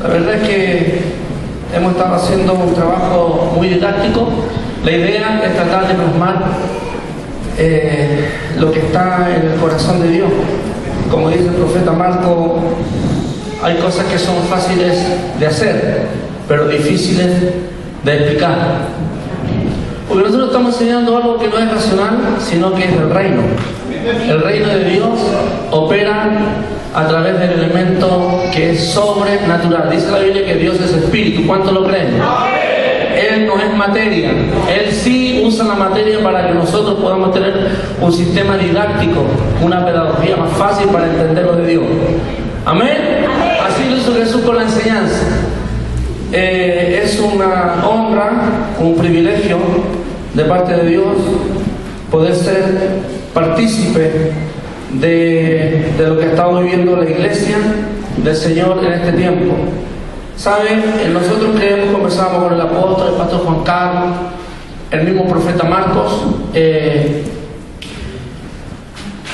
La verdad es que hemos estado haciendo un trabajo muy didáctico. La idea es tratar de plasmar lo que está en el corazón de Dios. Como dice el profeta Marco, hay cosas que son fáciles de hacer, pero difíciles de explicar. Porque nosotros estamos enseñando algo que no es racional, sino que es el reino. El reino de Dios opera a través del elemento que es sobrenatural. Dice la Biblia que Dios es espíritu. ¿Cuánto lo creen? Él no es materia. Él sí usa la materia para que nosotros podamos tener un sistema didáctico, una pedagogía más fácil para entender lo de Dios. ¿Amén? Así lo hizo Jesús con la enseñanza. Es una honra, un privilegio de parte de Dios poder ser partícipe de lo que está viviendo la iglesia del Señor en este tiempo. ¿Saben? Nosotros que conversamos con el apóstol, el pastor Juan Carlos, el mismo profeta Marcos,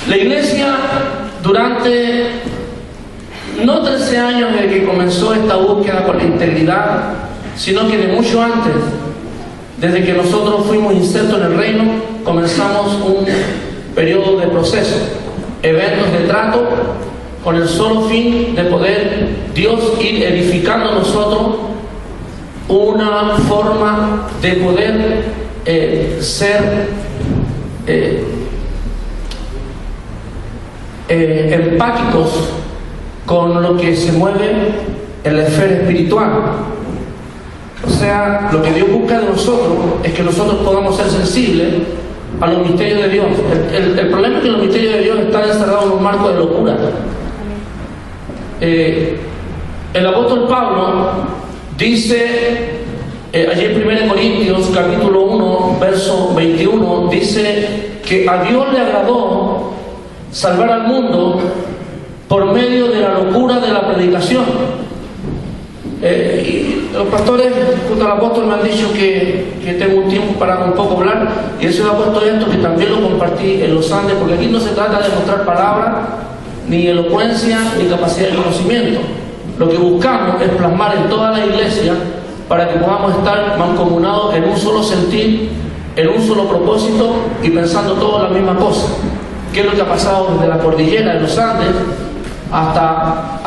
la iglesia durante no 13 años desde que comenzó esta búsqueda por la integridad, sino que de mucho antes, desde que nosotros fuimos insertos en el reino, comenzamos un periodo de proceso, eventos de trato, con el solo fin de poder Dios ir edificando a nosotros una forma de poder ser empáticos con lo que se mueve en la esfera espiritual. O sea, lo que Dios busca de nosotros es que nosotros podamos ser sensibles a los misterios de Dios. El problema es que los misterios de Dios están encerrados en un marco de locura. El apóstol Pablo dice allí en 1 Corintios capítulo 1 verso 21, dice que a Dios le agradó salvar al mundo por medio de la locura de la predicación. Y los pastores junto al apóstol me han dicho que tengo un tiempo para un poco hablar, y eso le ha puesto esto, que también lo compartí en los Andes, porque aquí no se trata de mostrar palabras, ni elocuencia, ni capacidad de conocimiento. Lo que buscamos es plasmar en toda la iglesia para que podamos estar mancomunados en un solo sentir, en un solo propósito y pensando todos la misma cosa. ¿Qué es lo que ha pasado desde la cordillera de los Andes hasta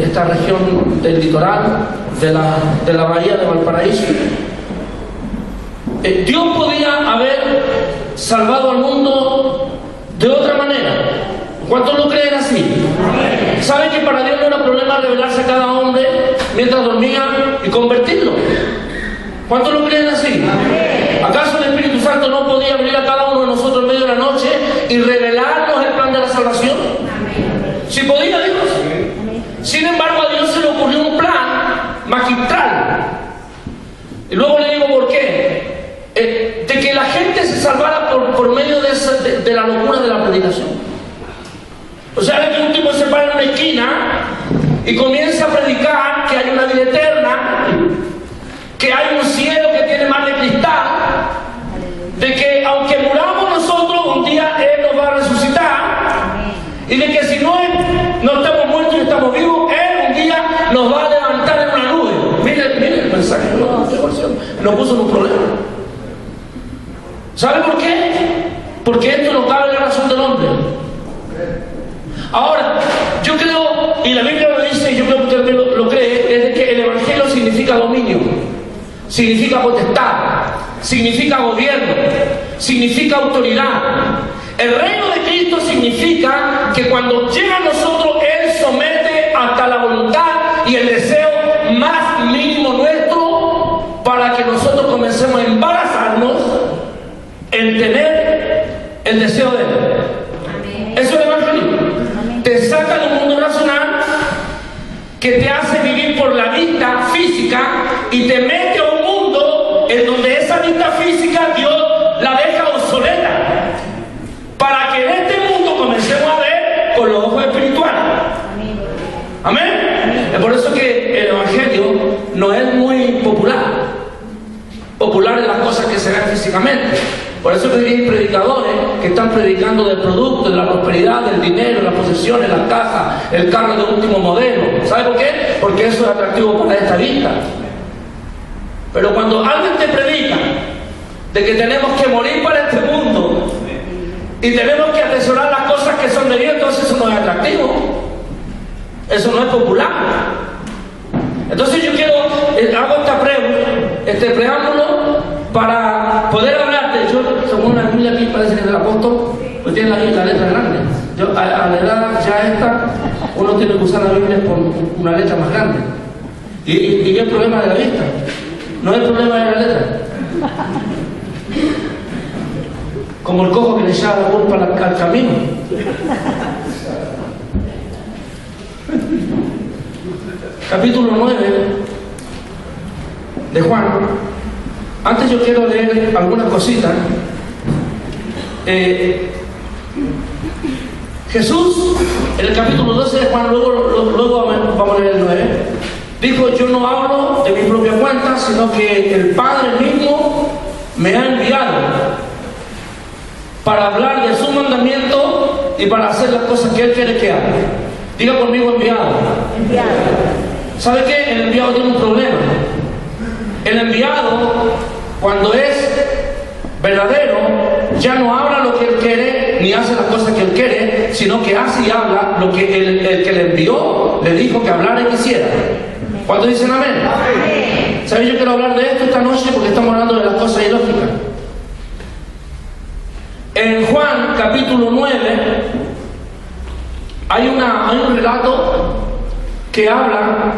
esta región del litoral, de la bahía de Valparaíso? Dios podía haber salvado al mundo de otra manera. ¿Cuántos lo creen así? ¿Saben que para Dios no era problema revelarse a cada hombre mientras dormía y convertirlo? ¿Cuántos lo creen así? ¿Acaso el Espíritu Santo no podía venir a cada uno de nosotros en medio de la noche y revelarnos el plan de la salvación? Si podía Dios. Sin embargo, a Dios se le ocurrió un plan magistral. Y luego le digo por qué. De que la gente se salvara por medio de la locura de la predicación. O sea, que un tipo se para en una esquina y comienza a predicar que hay una vida eterna, que hay un cielo que tiene mar de cristal, de que aunque muramos nosotros, un día Él nos va a resucitar, y de que si no estamos muertos y estamos vivos, Él un día nos va a levantar en una nube. Miren el mensaje, nos puso en un problema. ¿Sabe por qué? Porque esto no cabe en la razón del hombre. Ahora, yo creo, y la Biblia lo dice, y yo creo que usted lo cree, es que el Evangelio significa dominio, significa potestad, significa gobierno, significa autoridad. El reino de Cristo significa que cuando llega a nosotros, Él somete hasta la voluntad y el deseo más mínimo nuestro para que nosotros comencemos a embarazarnos en tener el deseo de Él. Eso es el Evangelio. Te saca de un mundo racional que te hace vivir por la vista física y te mete a un mundo en donde esa vista física Dios la deja obsoleta, para que en este mundo comencemos a ver con los ojos espirituales. Amén. Es por eso que el Evangelio no es muy popular en las cosas que se ven físicamente. Por eso que hay predicadores que están predicando del producto, de la prosperidad, del dinero, las posesiones, las casas, el carro de último modelo. ¿Sabe por qué? Porque eso es atractivo para esta vista. Pero cuando alguien te predica de que tenemos que morir para este mundo y tenemos que atesorar las cosas que son de Dios, entonces eso no es atractivo. Eso no es popular. Entonces yo hago este preámbulo para poder hablarte. Yo, según una Biblia aquí parece que es del apóstol, pues tiene la letra grande. Yo, a la edad ya esta, uno tiene que usar la Biblia con una letra más grande. Y es el problema de la vista, no es el problema de la letra. Como el cojo que le echaba la culpa al camino. Capítulo 9 de Juan. Antes yo quiero leer algunas cositas. Jesús, en el capítulo 12 de Juan, luego vamos a leer el 9, dijo: yo no hablo de mi propia cuenta, sino que el Padre mismo me ha enviado para hablar de su mandamiento y para hacer las cosas que Él quiere que haga. Diga conmigo: enviado. Enviado. ¿Sabe qué? El enviado tiene un problema. El enviado, cuando es verdadero, ya no habla lo que Él quiere, ni hace las cosas que Él quiere, sino que hace y habla lo que el que le envió le dijo que hablara y quisiera. ¿Cuántos dicen amén? Amén. ¿Sabe? Yo quiero hablar de esto esta noche porque estamos hablando de las cosas ilógicas. En Juan capítulo 9 hay un relato que habla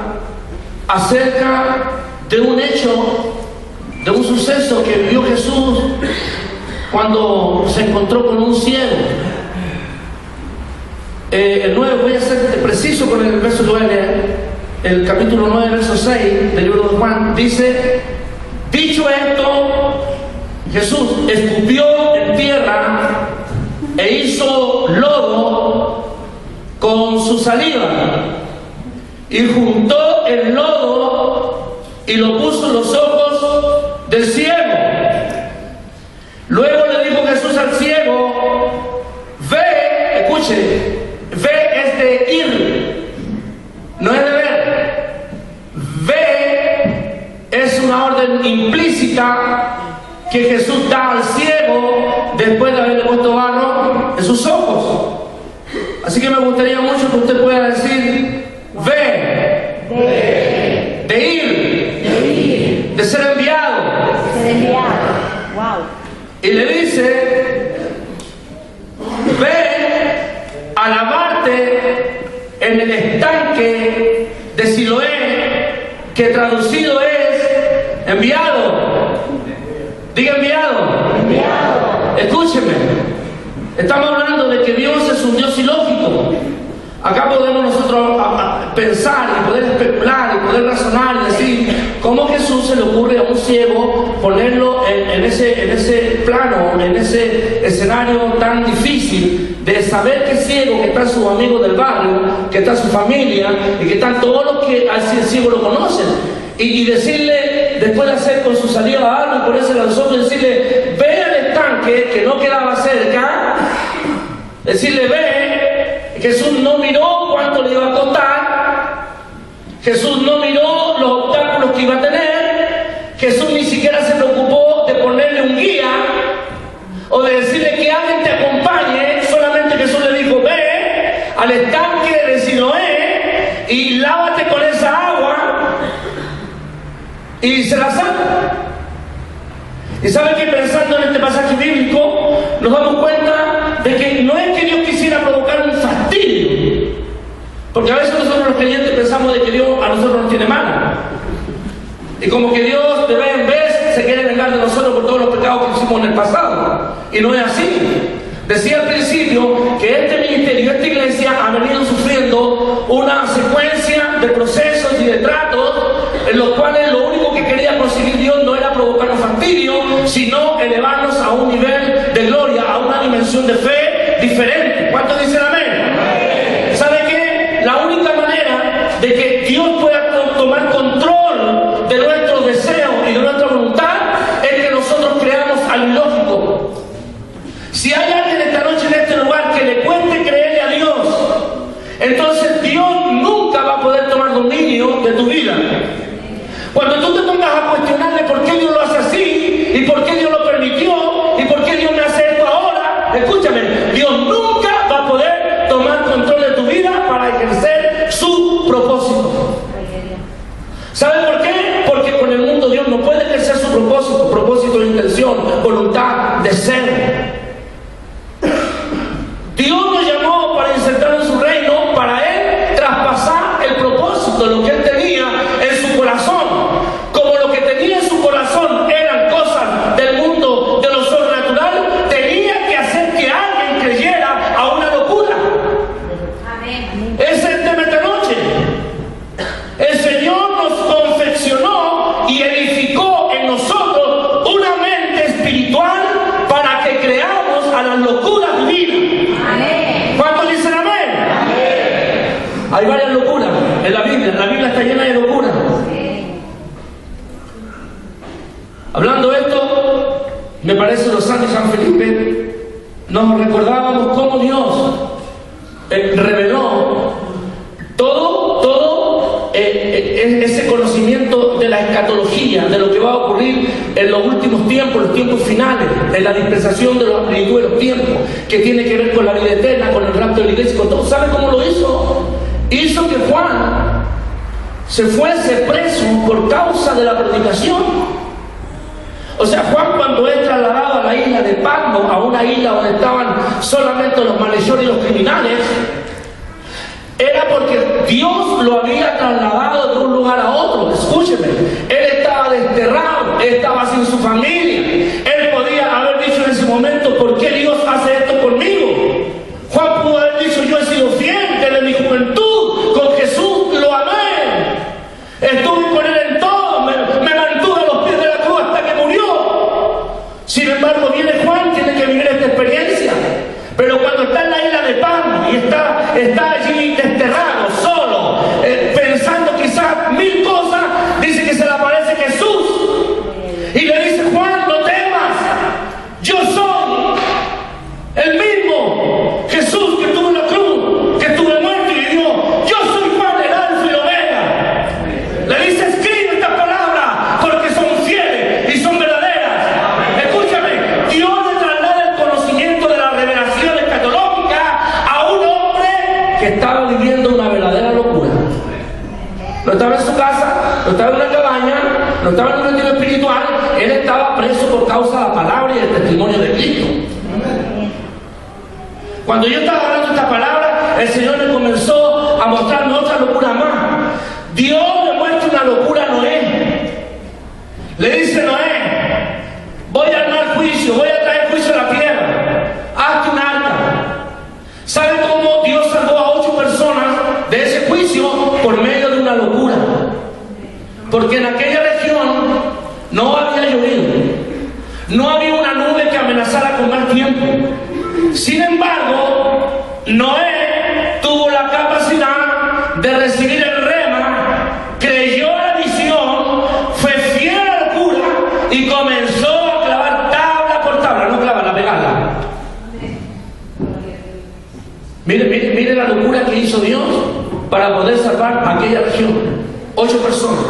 acerca de un hecho, de un suceso que vivió Jesús cuando se encontró con un ciego. El 9, voy a ser preciso con el verso 9, el capítulo 9, verso 6 del libro de Juan, dice: dicho esto, Jesús escupió en tierra e hizo lodo con su saliva y juntó el lodo y lo puso en los ojos del ciego. Luego le dijo Jesús al ciego: ve, escuche, ve es de ir, no es de ver. Ve es una orden implícita que Jesús da al ciego después de haberle puesto barro en sus ojos. Así que me gustaría mucho que usted pueda decir: ve, de ir, de ser enviado. Wow. Y le dice: ve a lavarte en el estanque de Siloé, que traducido es enviado. Diga enviado. Enviado. Escúcheme. Estamos hablando de que Dios es un Dios ilógico. Acá podemos nosotros pensar y poder especular y poder razonar y decir: ¿cómo Jesús se le ocurre a un ciego ponerlo en ese plano, en ese escenario tan difícil de saber que es ciego, que están sus amigos del barrio, que está su familia y que están todos los que al ciego lo conocen? Y decirle, después de hacer con su saliva algo y ponerse los ojos, decirle: ve al estanque que no quedaba cerca, decirle: ve. Jesús no miró cuánto le iba a costar, Jesús no miró los obstáculos que iba a tener, Jesús ni siquiera se preocupó de ponerle un guía o de decirle que alguien te acompañe. Solamente Jesús le dijo: ve al estanque de Siloé y lávate con esa agua, y se la saca. Y sabe que pensando en este pasaje bíblico nos damos cuenta de que no es que Dios quisiera provocar un fastidio, porque a veces nosotros los creyentes pensamos de que Dios a nosotros nos tiene mal, y como que Dios de vez en vez se quiere vengar de nosotros por todos los pecados que hicimos en el pasado, y no es así. Decía al principio que este ministerio, esta iglesia ha venido sufriendo una secuencia de procesos y de tratos en los cuales lo único que quería conseguir Dios no era provocarnos fastidio, sino elevarnos a un nivel de gloria, a una dimensión de fe diferente. ¿Cuántos dicen amén? ¿Sabe qué? La única manera de que Dios pueda tomar control de nuestros deseos y de nuestra voluntad es que nosotros creamos al ilógico. escúchame, Dios nunca va a poder tomar control de tu vida para ejercer su propósito. ¿Sabe por qué? Porque con el mundo Dios no puede ejercer su propósito, propósito de intención, voluntad, deseo. Dios nos llamó para insertar en su reino, para Él traspasar el propósito, lo que Él tenía en su corazón. Como lo que tenía en su corazón eran cosas del mundo, de lo sobrenatural, tenía que hacer que alguien creyera a una locura. Amén. Ese es el tema esta noche. El Señor nos confeccionó y edificó en nosotros una mente espiritual para que creamos a las locuras divinas. Amén. ¿Cuántos dicen amén? Amén. Hay varias locuras en la Biblia está llena de locuras. Hablando de esto, me parece los santos de San Felipe, nos recordábamos cómo Dios reveló todo ese conocimiento de la escatología, de lo que va a ocurrir en los últimos tiempos, los tiempos finales, en la dispensación de la plenitud de los tiempos, que tiene que ver con la vida eterna, con el rapto de la iglesia, con todo. ¿Sabe cómo lo hizo? Hizo que Juan se fuese preso por causa de la predicación. O sea, Juan, cuando es trasladado a la isla de Patmos, a una isla donde estaban solamente los malhechores y los criminales, era porque Dios lo había trasladado de un lugar a otro. Escúcheme, él estaba desterrado, él estaba sin su familia. Él podía haber dicho en ese momento: ¿por qué Dios hace esto conmigo? Juan pudo haber dicho: yo he sido fiel desde mi juventud, con Jesús lo amé, estuve con él en todo, me mantuve a los pies de la cruz hasta que murió. Sin embargo, viene Juan, tiene que vivir esta experiencia. Pero cuando está en la isla de Patmos y está allí desterrado, solo, pensando quizás mil cosas, dice que se le aparece Jesús y le dice: Juan, no temas, yo soy el mismo Jesús que estuvo en la cruz, que estuve muerto y vivió. Yo soy Juan, el Alfa y el Omega. Le dice: escribe estas palabras porque son fieles y son verdaderas. Escúchame, Dios le traslada el conocimiento de la revelación escatológica a un hombre que estaba viviendo una verdadera locura. No estaba en su casa, no estaba en una cabaña, no estaba en un retiro espiritual. Él estaba preso por causa de la palabra y el testimonio de Cristo. Cuando yo estaba hablando esta palabra, el Señor me comenzó a mostrarme otra locura más. Dios le muestra una locura a Noé. Le dice: Noé, voy a armar juicio, voy a traer juicio a la tierra. Hazte un arca. ¿Sabe cómo Dios salvó a 8 personas de ese juicio? Por medio de una locura. Porque en aquella región no había llovido, no había una nube que amenazara con mal tiempo. Sin embargo, Noé tuvo la capacidad de recibir el rema, creyó la visión, fue fiel a la locura y comenzó a clavar tabla por tabla, no clavarla, pegarla. Mire la locura que hizo Dios para poder salvar a aquella región. 8 personas.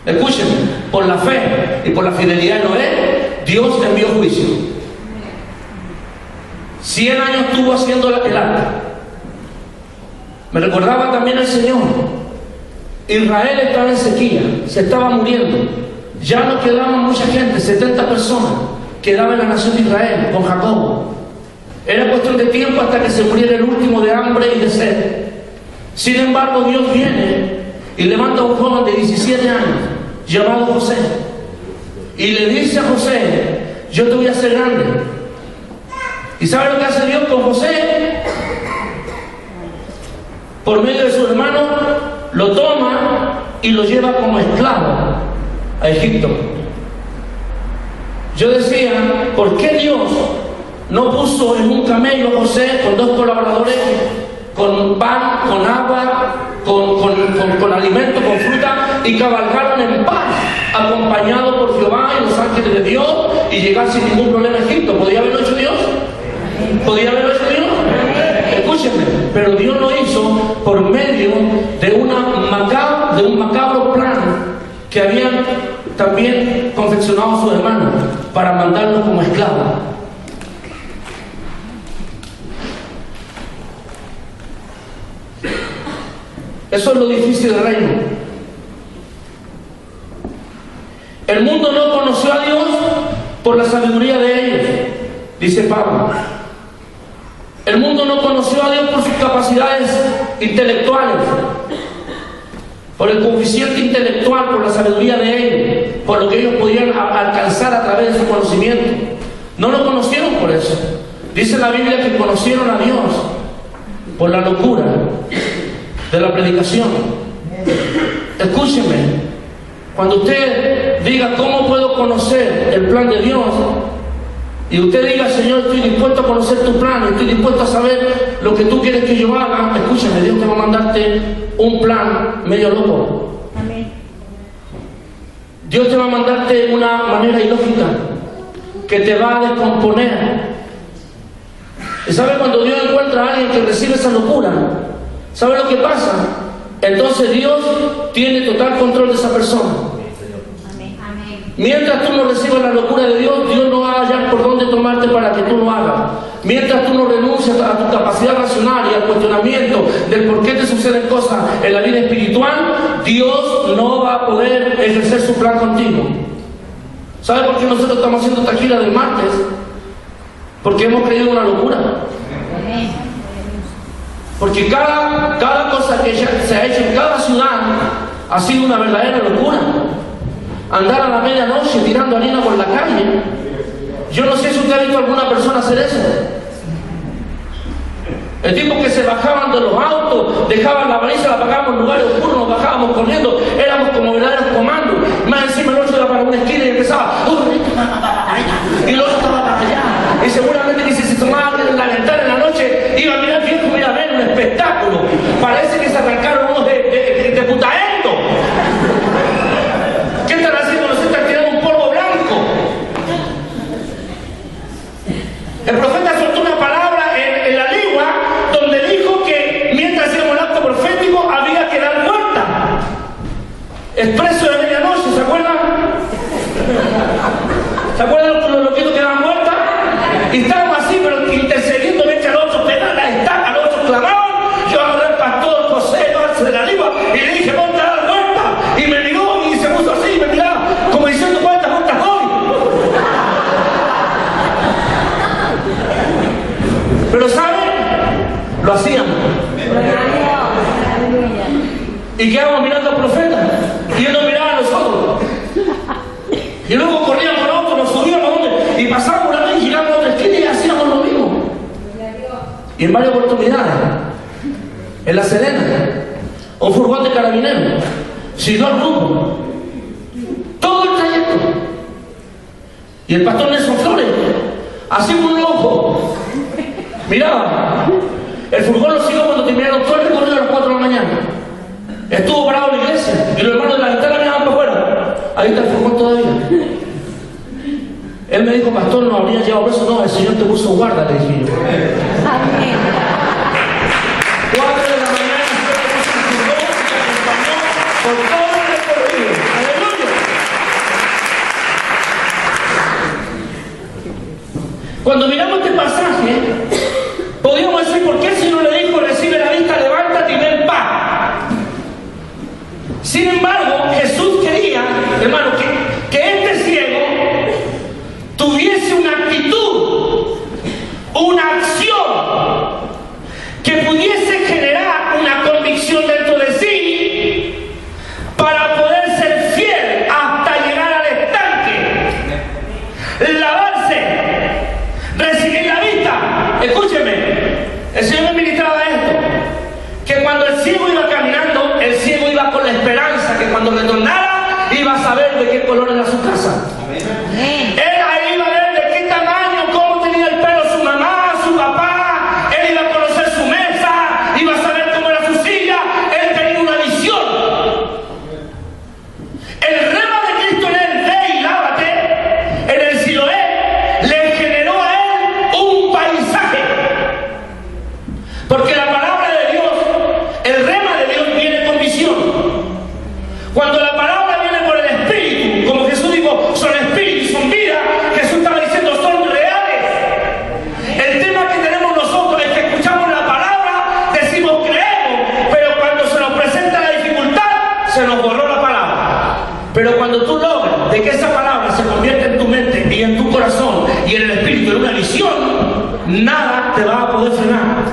Escúchenme, por la fe y por la fidelidad de Noé, Dios envió juicio. 100 años estuvo haciendo el arca. Me recordaba también el Señor. Israel estaba en sequía, se estaba muriendo. Ya no quedaba mucha gente, 70 personas quedaban en la nación de Israel con Jacob. Era cuestión de tiempo hasta que se muriera el último de hambre y de sed. Sin embargo, Dios viene y levanta a un joven de 17 años llamado José y le dice a José: yo te voy a hacer grande. ¿Y sabe lo que hace Dios con José? Por medio de su hermano, lo toma y lo lleva como esclavo a Egipto. Yo decía: ¿por qué Dios no puso en un camello a José con 2 colaboradores, con pan, con agua, con alimento, con fruta, y cabalgaron en paz, acompañados por Jehová y los ángeles de Dios, y llegar sin ningún problema a Egipto? ¿Podría haberlo hecho Dios? ¿Podría haberlo hecho Dios? Escúchenme, pero Dios lo hizo por medio de un macabro plan que habían también confeccionado sus hermanos para mandarlos como esclavos. Eso es lo difícil del reino. El mundo no conoció a Dios por la sabiduría de ellos, dice Pablo. El mundo no conoció a Dios por sus capacidades intelectuales, por el coeficiente intelectual, por la sabiduría de ellos, por lo que ellos podían alcanzar a través de su conocimiento. No lo conocieron por eso. Dice la Biblia que conocieron a Dios por la locura de la predicación. Escúcheme, cuando usted diga cómo puedo conocer el plan de Dios, y usted diga, Señor, estoy dispuesto a conocer tu plan, estoy dispuesto a saber lo que tú quieres que yo haga, escúchame, Dios te va a mandarte un plan medio loco. Amén. Dios te va a mandarte una manera ilógica que te va a descomponer. ¿Y sabe cuando Dios encuentra a alguien que recibe esa locura? ¿Sabe lo que pasa? Entonces Dios tiene total control de esa persona. Mientras tú no recibas la locura de Dios, Dios no va a hallar por dónde tomarte para que tú lo hagas. Mientras tú no renuncias a tu capacidad racional y al cuestionamiento del por qué te suceden cosas en la vida espiritual, Dios no va a poder ejercer su plan contigo. ¿Sabe por qué nosotros estamos haciendo esta gira del martes? Porque hemos creído en una locura. Porque cada cosa que se ha hecho en cada ciudad ha sido una verdadera locura. Andar a la medianoche tirando harina por la calle. Yo no sé si usted ha visto a alguna persona hacer eso. El tipo que se bajaban de los autos, dejaban la baliza, la apagaban en lugares oscuros, nos bajábamos corriendo, éramos como verdaderos comandos. Más encima el otro era para una esquina y empezaba, y el otro estaba para allá. Y seguramente que si se tomaba en la ventana en la noche, iba a mirar viejo, mira a ver un espectáculo. Parece que se arrancaron unos de putaendo. ¿Qué están haciendo? Nos están tirando un polvo blanco. El profeta soltó una palabra en la lengua donde dijo que mientras hacíamos el acto profético había que dar vuelta. Expreso de medianoche, ¿se acuerdan? ¿Se acuerdan de los loquitos que daban vuelta? Y estábamos así, pero intercediendo, me echa al otro, pegar la estaca, al otro clamaban. Yo agarré al pastor José, Marce de la Liga, y le dije, ponte a dar vuelta. Y me miró y se puso así, y me miraba, como diciendo, ¿cuántas vueltas doy? Pero ¿saben? Lo hacíamos. Y quedábamos mirando al profeta, y él nos miraba a nosotros. Y luego corríamos con auto, nos subíamos donde, y pasábamos una vez y llegamos a otra esquina y hacíamos lo mismo. Y en varias oportunidades, en La Serena, un furgón de carabineros siguió el rumbo, todo el trayecto. Y el pastor Nelson Flores, así con un ojo, miraba. El furgón lo siguió cuando terminaron todo el recorrido a las 4 de la mañana. Estuvo parado en la iglesia y los hermanos de la ventana miraban para afuera. Ahí está el furgón todavía. Él me dijo, pastor, no habría llevado preso. No, el Señor te puso guarda, le dije yo. 4 de la mañana se puso el furgón y acompañó por todo el recorrido. ¡Aleluya! Cuando miramos este pasaje, podríamos decir, ¿por qué el Señor le dijo, recibe la vista, levántate y ven paz? Sin embargo, Jesús quería, hermano, que este ciego tuviese una actitud, una acción que pudiese generar una convicción dentro de sí para poder ser fiel hasta llegar al estanque, lavarse, recibir la vista. Escúcheme, el Señor me ministraba esto, que cuando el ciego iba caminando, el ciego iba con la esperanza que cuando retornara iba a saber de qué color era su casa. Él ahí iba a ver de qué tamaño, cómo tenía el pelo su mamá, su papá. Él iba a conocer su mesa, iba a saber cómo era su silla. Él tenía una visión. El rema de Cristo en él, ve y lávate, en el Siloé, le generó a él un paisaje. Porque la palabra de Dios, el rema de Dios viene con visión. Cuando la palabra viene por el Espíritu, como Jesús dijo, sobre y en el Espíritu, en una visión, nada te va a poder frenar.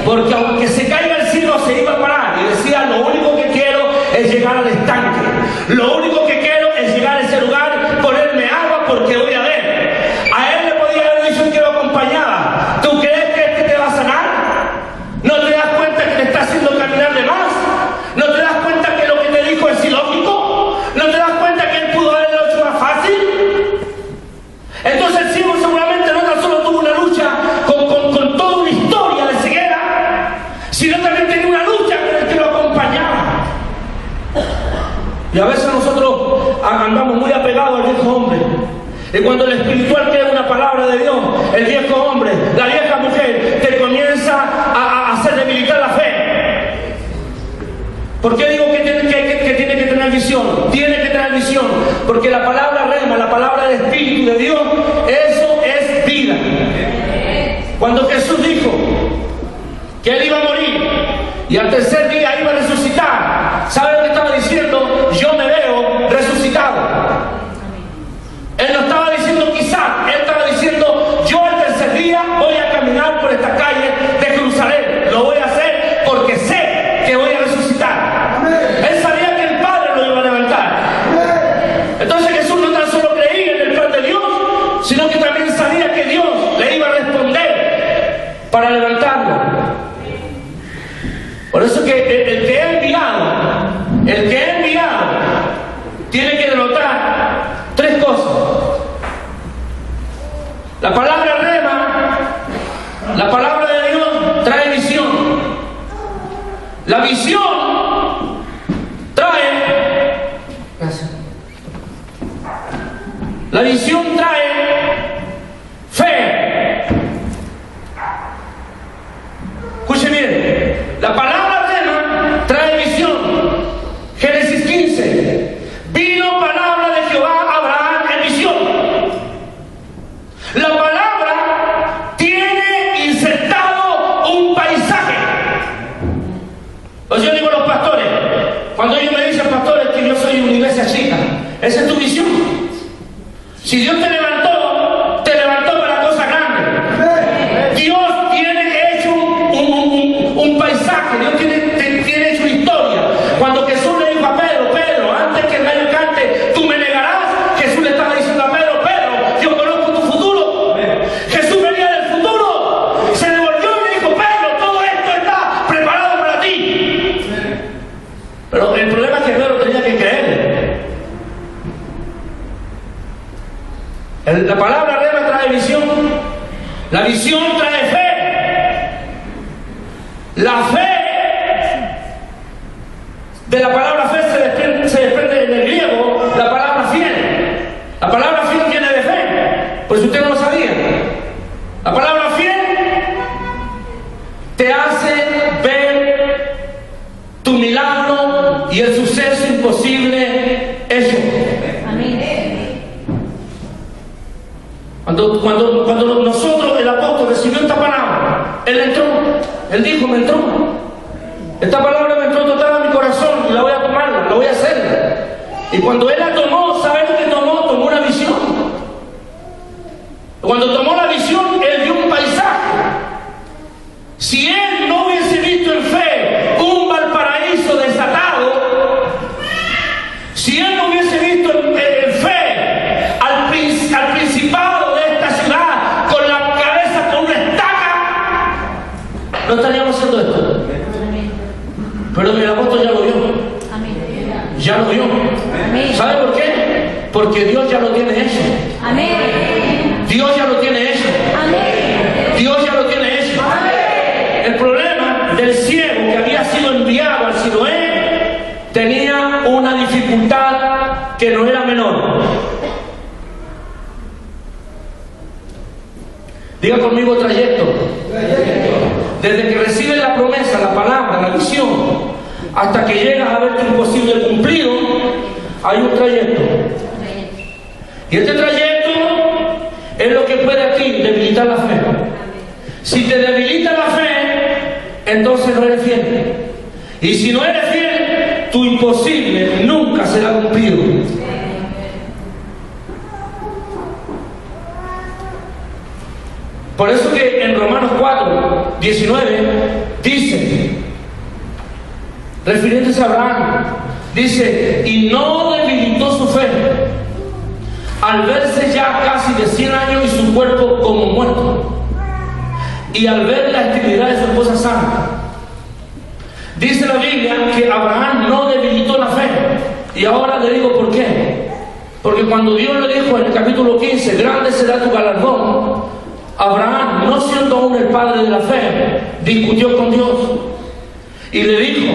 Porque aunque se caiga el cielo, se iba a parar. Y decía, lo único que quiero es llegar al estanque. Lo único que quiero es llegar a ese lugar, ponerme agua porque voy a ver. A él le podía haber dicho que lo acompañaba. ¿Tú crees que este te va a sanar? ¿No te das cuenta que te está haciendo caminar de más? ¿No te das cuenta que lo que te dijo es ilógico? ¿No te das cuenta que él pudo haberlo hecho más fácil? Entonces el ciego seguramente no tan solo tuvo una lucha con toda una historia de ceguera, sino también tenía una lucha con el que lo acompañaba. Y a veces nosotros andamos muy apegados al viejo hombre. Y cuando el espiritual crea una palabra de Dios, el viejo hombre, la vieja mujer, te comienza a hacer debilitar la fe. ¿Por qué digo que tiene que tener visión? Tiene que tener visión, porque la palabra rema, la palabra del Espíritu de Dios, eso es vida. Cuando Jesús dijo que él iba a morir y al tercer día iba a resucitar, ¿sabe lo que estaba diciendo? Yo me veo resucitado. Él no estaba diciendo quizá, él estaba diciendo, yo el tercer día voy a caminar por esta calle de Jerusalén. Lo voy a hacer porque sé que voy a resucitar. Él sabía que el Padre lo iba a levantar. Entonces Jesús no tan solo creía en el plan de Dios, sino que también sabía que Dios le iba a responder para levantarlo. Por eso que el que he enviado, tiene que denotar tres cosas. La palabra rema, la palabra de Dios trae visión. La visión trae, gracias. La visión trae fe. Escuche bien, la palabra rema trae visión. Génesis 15. Vino palabra de Jehová a Abraham en visión. La palabra tiene insertado un paisaje. Pues yo digo a los pastores, cuando ellos me dicen, pastores, que yo soy una iglesia chica, esa es tu visión. Si Dios te levantó para cosas grandes. Dios tiene hecho un paisaje, Dios tiene hecho historia. Cuando Jesús le dijo a Pedro, Pedro, antes que el gallo cante, tú me negarás. Jesús le estaba diciendo a Pedro, Pedro, yo conozco tu futuro. Jesús venía del futuro, se devolvió y le dijo, Pedro, todo esto está preparado para ti. Pero el problema es que Pedro tenía que creer. La palabra rema trae visión. La visión trae fe. La fe, de la palabra fe se desprende en el griego la palabra fiel. La palabra fiel viene de fe, pues usted no lo sabía. La palabra fiel te hace ver tu milagro y el suceso imposible hecho. Cuando nosotros, el apóstol, recibió esta palabra, él entró, él dijo, me entró. Esta palabra me entró total a mi corazón y la voy a tomarla, la voy a hacer. Y cuando él la tomó, ¿sabe lo que tomó? Tomó una visión. Cuando tomó la visión, él vio un paisaje. Si él no hubiese visto en fe un Valparaíso desatado, si él no hubiese visto en fe al principado de esta ciudad con la cabeza con una estaca, no estaríamos haciendo esto. Pero el apóstol ya lo vio. Ya lo vio. ¿Sabe por qué? Porque Dios ya lo tiene hecho. Dios ya lo tiene hecho. Dios ya lo tiene hecho. El problema del ciego que había sido enviado al Siloé tenía una dificultad que no era menor. Diga conmigo trayecto. Desde que recibes la promesa, la palabra, la visión, hasta que llegas a ver tu imposible cumplido, hay un trayecto. Y este trayecto es lo que puede aquí debilitar la fe. Si te debilita la fe, entonces no eres fiel. Y si no eres fiel, tu imposible nunca será cumplido. Por eso que en Romanos 4, 19 dice, refiriéndose a Abraham, dice, y no debilitó su fe al verse ya casi de 100 años y su cuerpo como muerto, y al ver la esterilidad de su esposa Sara. Dice la Biblia que Abraham no debilitó la fe. Y ahora le digo por qué. Porque cuando Dios le dijo en el capítulo 15, grande será tu galardón, Abraham, no siendo aún el padre de la fe, discutió con Dios y le dijo,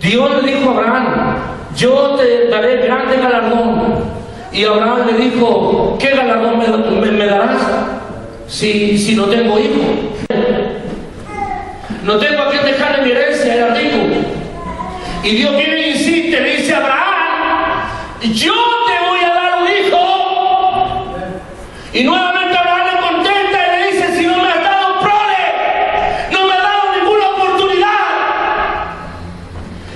Dios le dijo a Abraham, yo te daré grande galardón. Y Abraham le dijo, ¿qué galardón me darás si no tengo hijo? No tengo a quien dejarle mi herencia, era rico. Y Dios viene e insiste, le dice a Abraham, yo te voy a dar un hijo. Y nuevamente Abraham le contesta y le dice, si no me has dado prole, no me has dado ninguna oportunidad.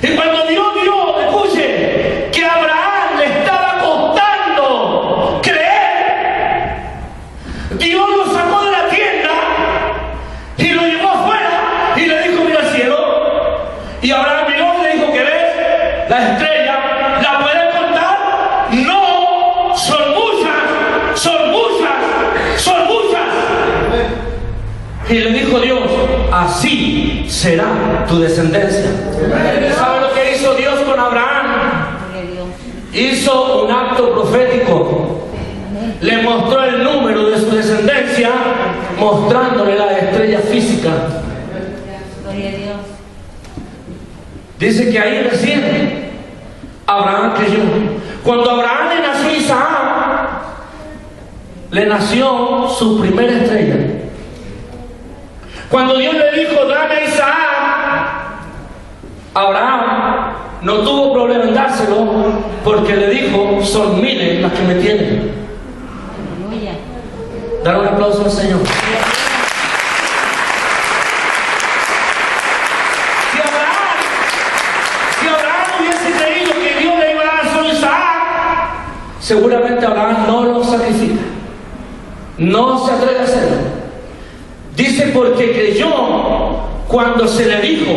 Y cuando Dios vio, escuche, que a Abraham le estaba costando creer, Dios lo sacó de la tienda y lo llevó afuera y le dijo, mira al cielo. Y Abraham miró y le dijo, ¿qué ves? La estrella, ¿la puedes contar? No, son muchas, son muchas, son muchas. Y le dijo Dios, así será tu descendencia. ¿Sabe lo que hizo Dios con Abraham? Hizo un acto profético. Le mostró el número de su descendencia, mostrándole la estrella física. Dice que ahí recién Abraham creyó. Cuando a Abraham le nació Isaac, le nació su primera estrella. Cuando Dios le dijo, dame a Isaac, Abraham no tuvo problema en dárselo, porque le dijo, son miles las que me tienen. Dar un aplauso al Señor. Seguramente Abraham no lo sacrifica, no se atreve a hacerlo. Dice porque creyó cuando se le dijo,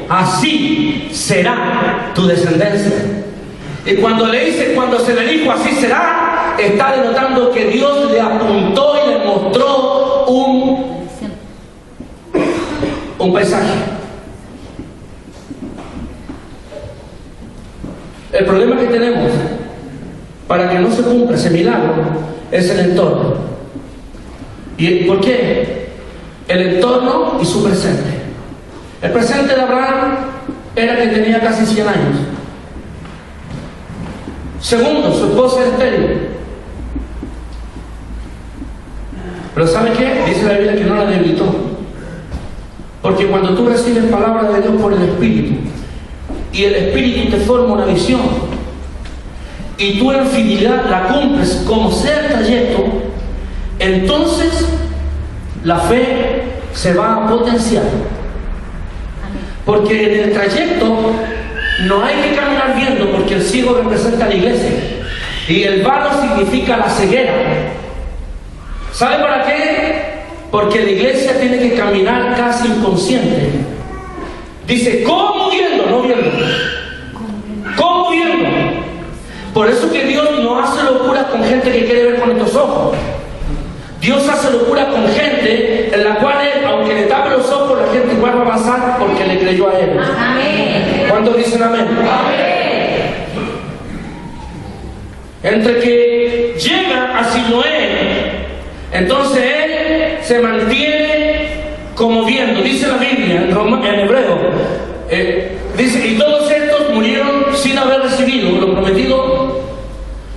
así será tu descendencia. Y cuando le dice, cuando se le dijo, así será, está denotando que Dios le apuntó y le mostró un paisaje. El problema que tenemos para que no se cumpla ese milagro es el entorno. ¿Y por qué? El entorno y su presente. El presente de Abraham era que tenía casi 100 años. Segundo, su esposa era estéril. Pero ¿sabe qué? Dice la Biblia que no la debilitó. Porque cuando tú recibes palabra de Dios por el Espíritu, y el Espíritu te forma una visión, y tú en fidelidad la cumples como sea el trayecto, entonces la fe se va a potenciar. Porque en el trayecto no hay que caminar viendo, porque el ciego representa a la iglesia y el vano significa la ceguera. ¿Sabe para qué? Porque la iglesia tiene que caminar casi inconsciente. Dice, ¿cómo viendo? No viendo. ¿Cómo viendo? Por eso que Dios no hace locuras con gente que quiere ver con estos ojos. Dios hace locuras con gente en la cual él, aunque le tape los ojos, la gente igual va a pasar porque le creyó a él. Amén. ¿Cuántos dicen amén? Amén. Entre que llega a Siloé, entonces él se mantiene como viendo. Dice la Biblia en hebreo, dice, y todos estos murieron sin haber recibido lo prometido,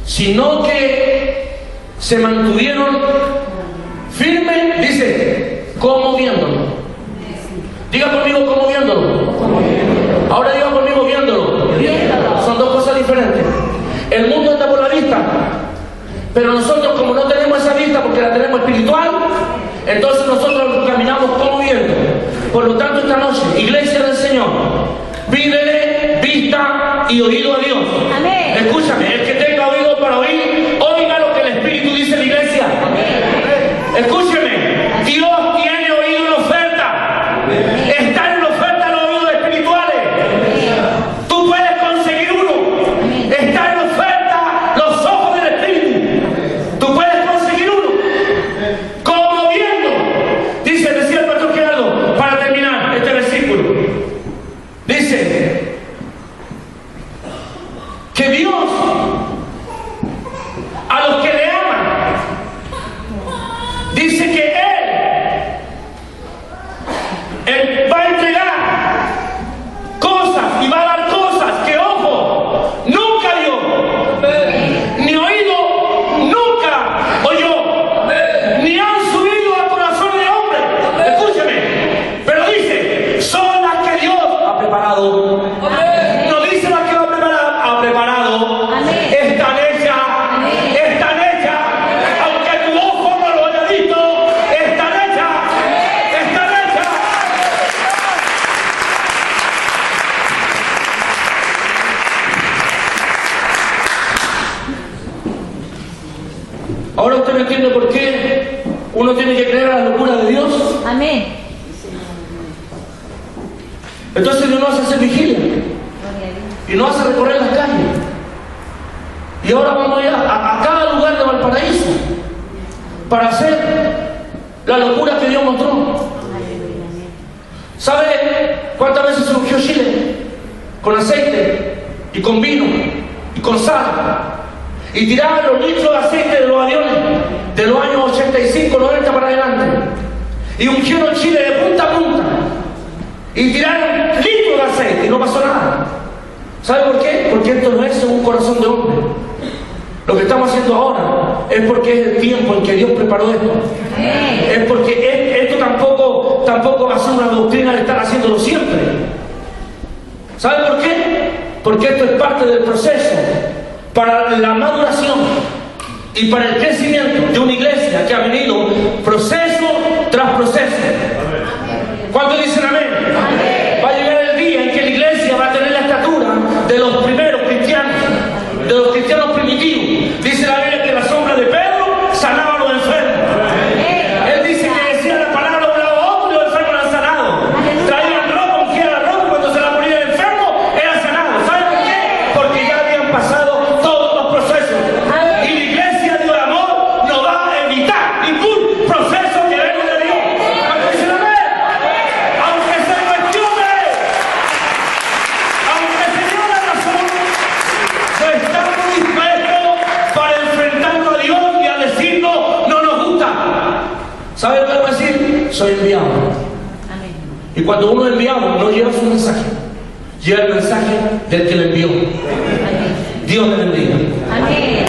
sino que se mantuvieron firmes, dice, como viéndolo. Diga conmigo, como viéndolo. Ahora diga conmigo, viéndolo. Son dos cosas diferentes. El mundo anda por la vista, pero nosotros, como no tenemos esa vista porque la tenemos espiritual, entonces nosotros caminamos como viendo. Por lo tanto, esta noche, iglesia del Señor, pídele vista y oído a Dios. Amén. Escúchame, el que tenga oído para oír, oiga lo que el Espíritu dice en la iglesia. Amén. Escúcheme, Uno tiene que creer a la locura de Dios. Amén. Entonces Dios nos hace hacer vigilia y nos hace recorrer las calles. Y ahora vamos a ir a cada lugar de Valparaíso para hacer la locura que Dios mostró. ¿Sabe cuántas veces surgió Chile? Con aceite y con vino y con sal. Y tiraban los litros de aceite de los aviones de los años 85, 90 para adelante. Y ungieron Chile de punta a punta. Y tiraron litros de aceite y no pasó nada. ¿Sabe por qué? Porque esto no es un corazón de hombre. Lo que estamos haciendo ahora es porque es el tiempo en que Dios preparó esto. Es porque esto tampoco va a ser una doctrina de estar haciéndolo siempre. ¿Sabe por qué? Porque esto es parte del proceso para la maduración y para el crecimiento de una iglesia que ha venido proceso tras proceso. ¿Cuántos dicen amén? Va a llegar el día en que la iglesia va a tener la estatura de los primeros cristianos, de los cristianos primitivos. Dice la Biblia que la sombra de Pedro sanaba a los enfermos. Él dice que decía la palabra de un lado a otro y los enfermos eran sanados. Traían ropa, ungían la ropa, cuando se la ponía el enfermo era sanado. ¿Saben por qué? Porque ya habían pasado todos los procesos. Y la iglesia del amor no va a evitar ningún proceso que venga de Dios. ¿Cuántos dicen amén? Aunque se cuestione, aunque se dio la razón, no estamos dispuestos para enfrentarnos a Dios y a decirnos no nos gusta. ¿Sabe lo que va a decir? Soy enviado. Amén. Y cuando uno es enviado no lleva su mensaje, lleva el mensaje del que le envió. Amén. Dios le bendiga. Amén.